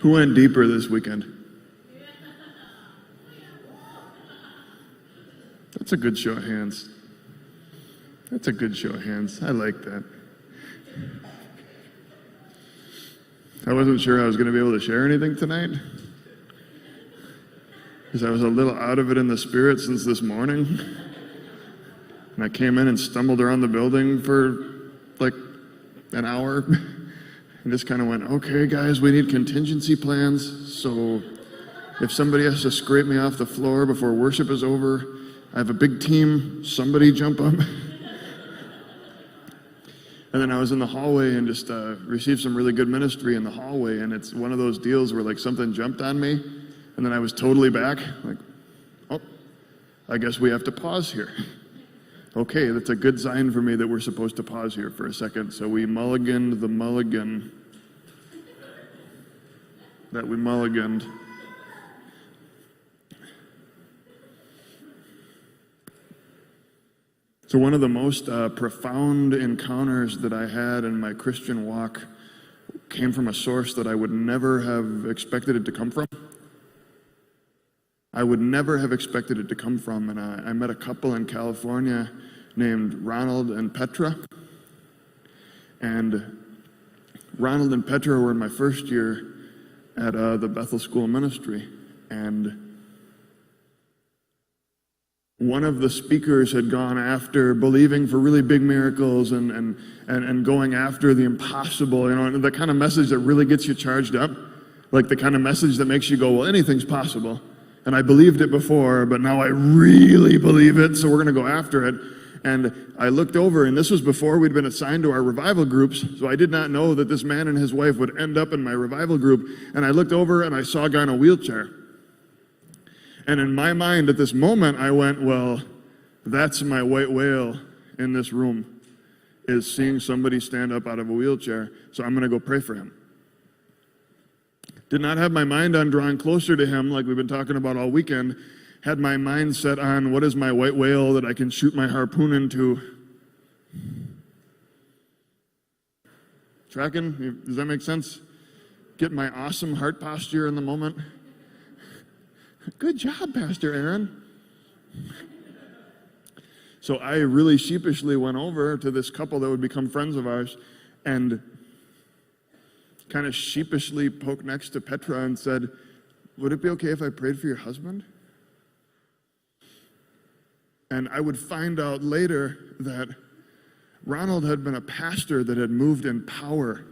Who went deeper this weekend? That's a good show of hands. That's a good show of hands. I like that. I wasn't sure I was going to be able to share anything tonight because I was a little out of it in the spirit since this morning. And I came in and stumbled around the building for like an hour and just kind of went, okay, guys, we need contingency plans. So if somebody has to scrape me off the floor before worship is over, I have a big team, somebody jump up. And then I was in the hallway and just received some really good ministry in the hallway. And it's one of those deals where like something jumped on me and then I was totally back. Like, oh, I guess we have to pause here. Okay, that's a good sign for me that we're supposed to pause here for a second. So we mulliganed the mulligan that we mulliganed. So one of the most profound encounters that I had in my Christian walk came from a source that I would never have expected it to come from. I would never have expected it to come from. And I met a couple in California named Ronald and Petra. And Ronald and Petra were in my first year at the Bethel School of Ministry. And one of the speakers had gone after believing for really big miracles and going after the impossible, and the kind of message that really gets you charged up, like the kind of message that makes you go, well, anything's possible. And I believed it before, but now I really believe it, so we're going to go after it. And I looked over, and this was before we'd been assigned to our revival groups, so I did not know that this man and his wife would end up in my revival group. And I looked over, and I saw a guy in a wheelchair. And in my mind at this moment, I went, well, that's my white whale in this room, is seeing somebody stand up out of a wheelchair, so I'm going to go pray for him. Did not have my mind on drawing closer to him like we've been talking about all weekend. Had my mind set on what is my white whale that I can shoot my harpoon into. Tracking? Does that make sense? Get my awesome heart posture in the moment. Good job, Pastor Aaron. So I really sheepishly went over to this couple that would become friends of ours and kind of sheepishly poked next to Petra and said, would it be okay if I prayed for your husband? And I would find out later that Ronald had been a pastor that had moved in power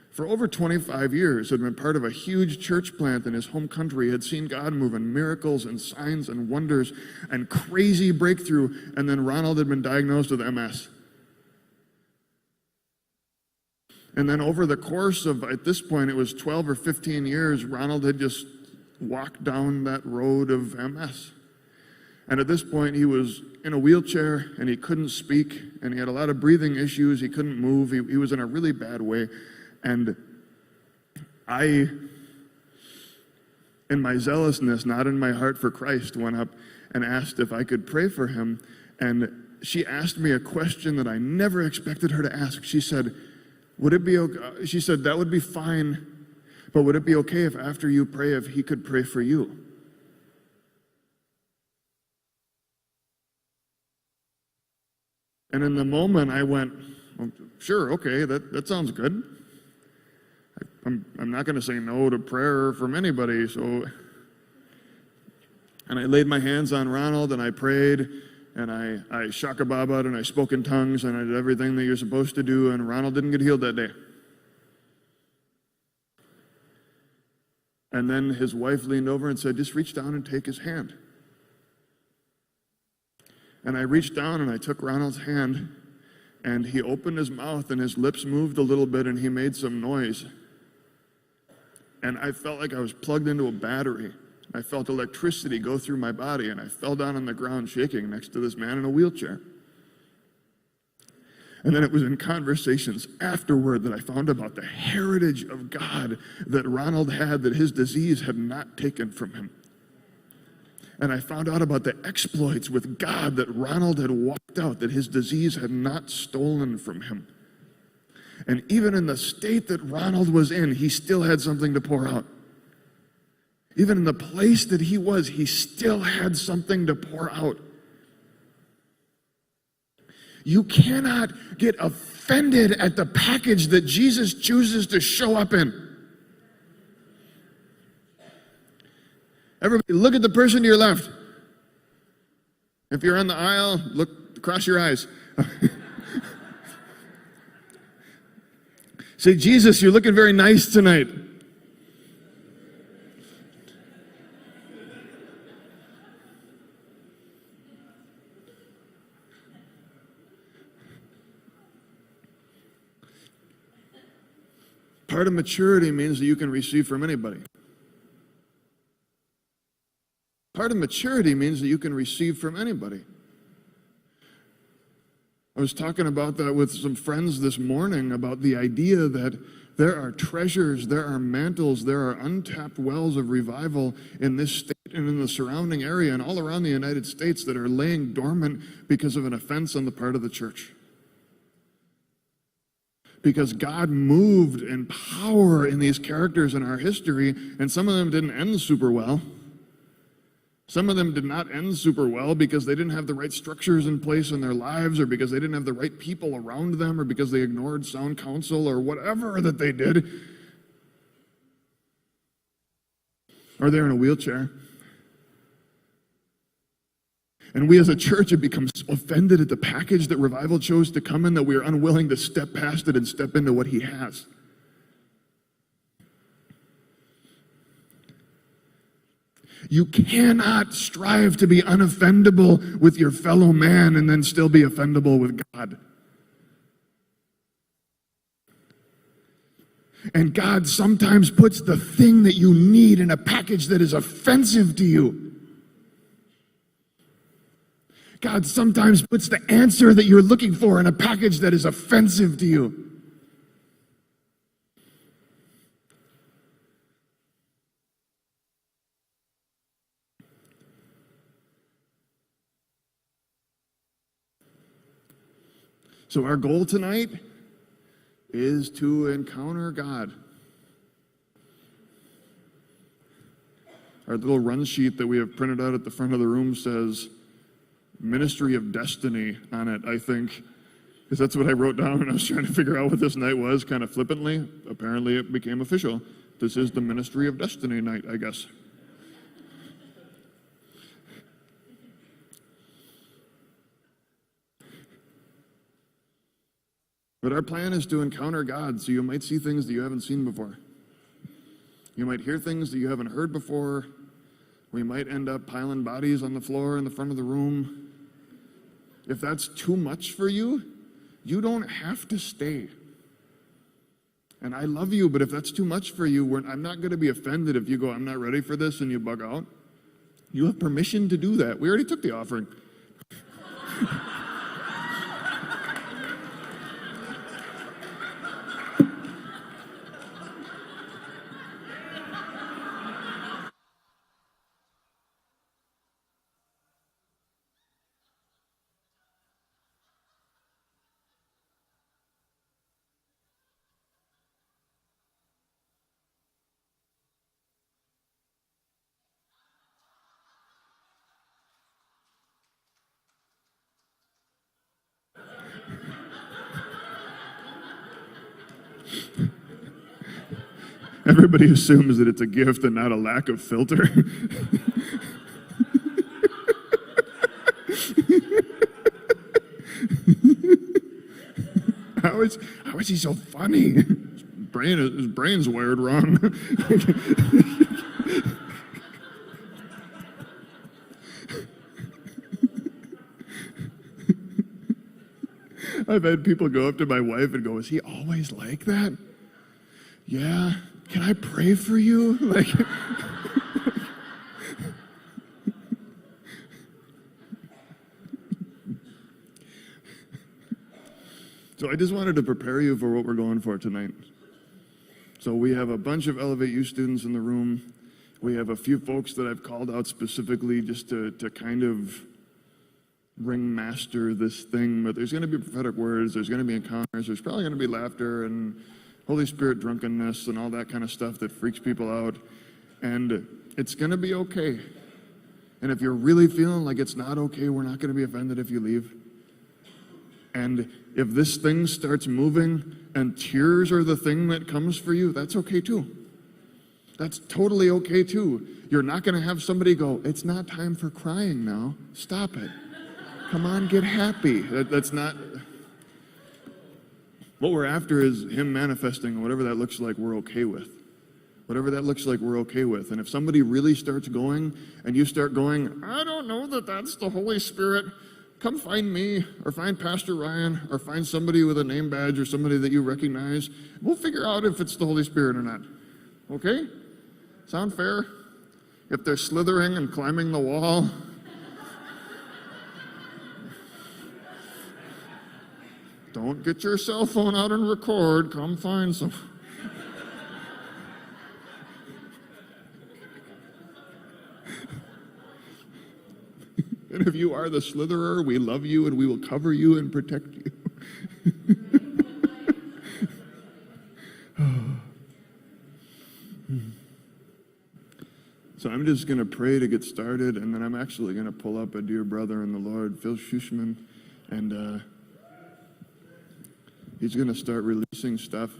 for over 25 years, had been part of a huge church plant in his home country, had seen God move in miracles and signs and wonders and crazy breakthrough, and then Ronald had been diagnosed with MS. And then over the course of, at this point, it was 12 or 15 years, Ronald had just walked down that road of MS. And at this point, he was in a wheelchair, and he couldn't speak, and he had a lot of breathing issues. He couldn't move. He was in a really bad way. And I, in my zealousness, not in my heart for Christ, went up and asked if I could pray for him. And she asked me a question that I never expected her to ask. She said, would it be okay? She said, that would be fine, but would it be okay if after you pray, if he could pray for you? And in the moment, I went, well, sure, okay, that sounds good. I'm not going to say no to prayer from anybody, so. And I laid my hands on Ronald, and I prayed, and I shakababaed, and I spoke in tongues, and I did everything that you're supposed to do, and Ronald didn't get healed that day. And then his wife leaned over and said, just reach down and take his hand. And I reached down, and I took Ronald's hand, and he opened his mouth, and his lips moved a little bit, and he made some noise. And I felt like I was plugged into a battery. I felt electricity go through my body, and I fell down on the ground shaking next to this man in a wheelchair. And then it was in conversations afterward that I found about the heritage of God that Ronald had, that his disease had not taken from him. And I found out about the exploits with God that Ronald had walked out, that his disease had not stolen from him. And even in the state that Ronald was in, he still had something to pour out. Even in the place that he was, he still had something to pour out. You cannot get offended at the package that Jesus chooses to show up in. Everybody, look at the person to your left. If you're on the aisle, cross your eyes. Say, Jesus, you're looking very nice tonight. Part of maturity means that you can receive from anybody. Part of maturity means that you can receive from anybody. I was talking about that with some friends this morning, about the idea that there are treasures, there are mantles, there are untapped wells of revival in this state and in the surrounding area and all around the United States that are laying dormant because of an offense on the part of the church. Because God moved in power in these characters in our history, and some of them didn't end super well. Some of them did not end super well because they didn't have the right structures in place in their lives, or because they didn't have the right people around them, or because they ignored sound counsel, or whatever that they did. Or they're in a wheelchair. And we as a church have become so offended at the package that revival chose to come in that we are unwilling to step past it and step into what he has. You cannot strive to be unoffendable with your fellow man and then still be offendable with God. And God sometimes puts the thing that you need in a package that is offensive to you. God sometimes puts the answer that you're looking for in a package that is offensive to you. So our goal tonight is to encounter God. Our little run sheet that we have printed out at the front of the room says Ministry of Destiny on it, I think, because that's what I wrote down when I was trying to figure out what this night was, kind of flippantly. Apparently it became official. This is the Ministry of Destiny night, I guess. But our plan is to encounter God, so you might see things that you haven't seen before. You might hear things that you haven't heard before. We might end up piling bodies on the floor in the front of the room. If that's too much for you, you don't have to stay. And I love you, but if that's too much for you, I'm not going to be offended if you go, I'm not ready for this, and you bug out. You have permission to do that. We already took the offering. Everybody assumes that it's a gift and not a lack of filter. How is he so funny? His brain's wired wrong. I've had people go up to my wife and go, is he always like that? Yeah. Can I pray for you? Like, so I just wanted to prepare you for what we're going for tonight. So we have a bunch of Elevate U students in the room. We have a few folks that I've called out specifically just to kind of ringmaster this thing. But there's going to be prophetic words. There's going to be encounters. There's probably going to be laughter and Holy Spirit drunkenness and all that kind of stuff that freaks people out. And It's going to be okay. And if you're really feeling like it's not okay, we're not going to be offended if you leave. And if this thing starts moving and tears are the thing that comes for you, that's okay too. That's totally okay too. You're not going to have somebody go, it's not time for crying now. Stop it. Come on, get happy. That's not... What we're after is him manifesting, whatever that looks like, we're okay with. Whatever that looks like, we're okay with. And if somebody really starts going and you start going, I don't know that that's the Holy Spirit, come find me or find Pastor Ryan or find somebody with a name badge or somebody that you recognize. We'll figure out if it's the Holy Spirit or not. Okay? Sound fair? If they're slithering and climbing the wall, don't get your cell phone out and record. Come find some. And if you are the slitherer, we love you and we will cover you and protect you. So I'm just going to pray to get started, and then I'm actually going to pull up a dear brother in the Lord, Phil Schuschman, and he's going to start releasing stuff,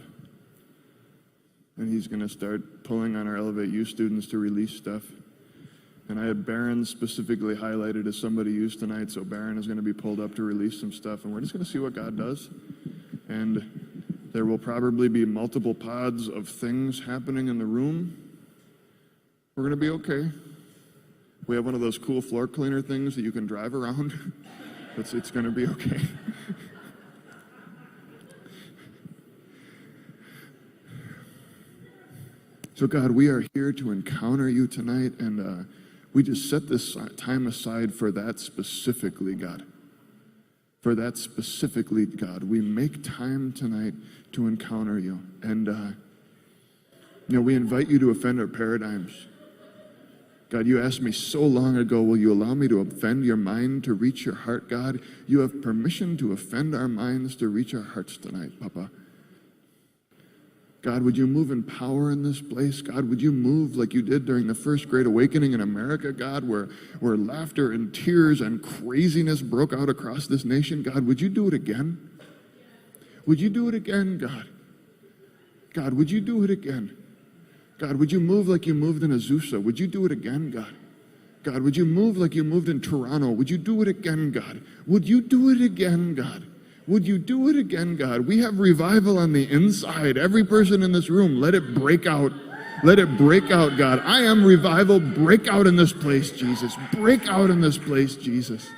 and he's going to start pulling on our Elevate U students to release stuff. And I had Barron specifically highlighted as somebody used tonight, so Barron is going to be pulled up to release some stuff, and we're just going to see what God does. And there will probably be multiple pods of things happening in the room. We're going to be okay. We have one of those cool floor cleaner things that you can drive around. It's going to be okay. So God, we are here to encounter you tonight, and we just set this time aside for that specifically, God. For that specifically, God. We make time tonight to encounter you. And, we invite you to offend our paradigms. God, you asked me so long ago, will you allow me to offend your mind to reach your heart, God? You have permission to offend our minds to reach our hearts tonight, Papa. God, would you move in power in this place? God, would you move like you did during the first Great Awakening in America, God, where laughter and tears and craziness broke out across this nation? God, would you do it again? Would you do it again, God? God, would you do it again? God, would you move like you moved in Azusa? Would you do it again, God? God, would you move like you moved in Toronto? Would you do it again, God? Would you do it again, God? Would you do it again, God? We have revival on the inside. Every person in this room, let it break out. Let it break out, God. I am revival. Break out in this place, Jesus. Break out in this place, Jesus.